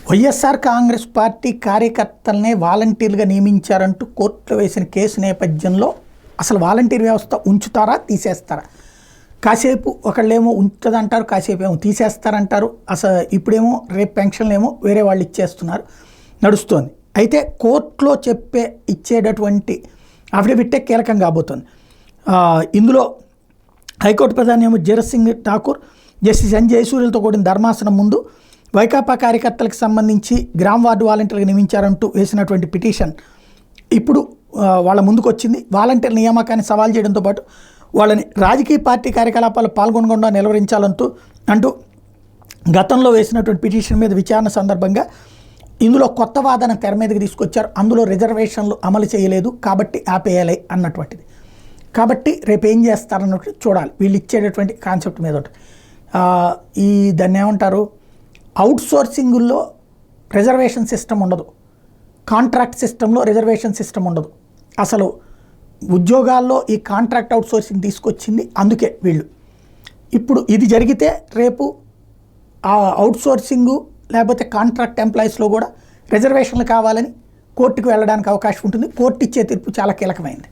YSR Congress party కార్యకర్తలనే వాలంటీర్లుగా నియమించారంటూ కోర్టులో వేసిన case నేపథ్యంలో అసలు వాలంటీర్ వ్యవస్థ ఉంచుతారా తీసేస్తారా? కాసేపు ఒకళ్ళేమో ఉంటుందంటారు, కాసేపు ఏమో తీసేస్తారంటారు. అసలు ఇప్పుడేమో రేపు పెన్షన్లు ఏమో వేరే వాళ్ళు ఇచ్చేస్తున్నారు, నడుస్తోంది. అయితే కోర్టులో ఇచ్చేటటువంటి అఫిడవిట్టే కీలకం కాబోతోంది. ఇందులో హైకోర్టు ప్రధాని ఏమో జీరత్ సింగ్ ఠాకూర్, జస్టిస్ ఎన్ జయసూర్యలతో కూడిన ధర్మాసనం ముందు వైకాపా కార్యకర్తలకు సంబంధించి గ్రామ వార్డు వాలంటీర్లకు నియమించారంటూ వేసినటువంటి పిటిషన్ ఇప్పుడు వాళ్ళ ముందుకు వచ్చింది. వాలంటీర్ నియామకాన్ని సవాల్ చేయడంతో పాటు వాళ్ళని రాజకీయ పార్టీ కార్యకలాపాలు పాల్గొనకుండా నిలువరించాలంటూ గతంలో వేసినటువంటి పిటిషన్ మీద విచారణ సందర్భంగా ఇందులో కొత్త వాదన తెర మీదకి తీసుకొచ్చారు. అందులో రిజర్వేషన్లు అమలు చేయలేదు కాబట్టి ఆపేయాలి అన్నటువంటిది. కాబట్టి రేపు ఏం చేస్తారన్నట్టు చూడాలి. వీళ్ళు ఇచ్చేటటువంటి కాన్సెప్ట్ మీద ఈ దాన్ని ఏమంటారు, అవుట్ సోర్సింగుల్లో రిజర్వేషన్ సిస్టమ్ ఉండదు, కాంట్రాక్ట్ సిస్టంలో రిజర్వేషన్ సిస్టమ్ ఉండదు. అసలు ఉద్యోగాల్లో ఈ కాంట్రాక్ట్ అవుట్ సోర్సింగ్ తీసుకొచ్చింది అందుకే వీళ్ళు. ఇప్పుడు ఇది జరిగితే రేపు ఆ అవుట్ సోర్సింగు లేకపోతే కాంట్రాక్ట్ ఎంప్లాయీస్లో కూడా రిజర్వేషన్లు కావాలని కోర్టుకు వెళ్ళడానికి అవకాశం ఉంటుంది. కోర్టు ఇచ్చే తీర్పు చాలా కీలకమైంది.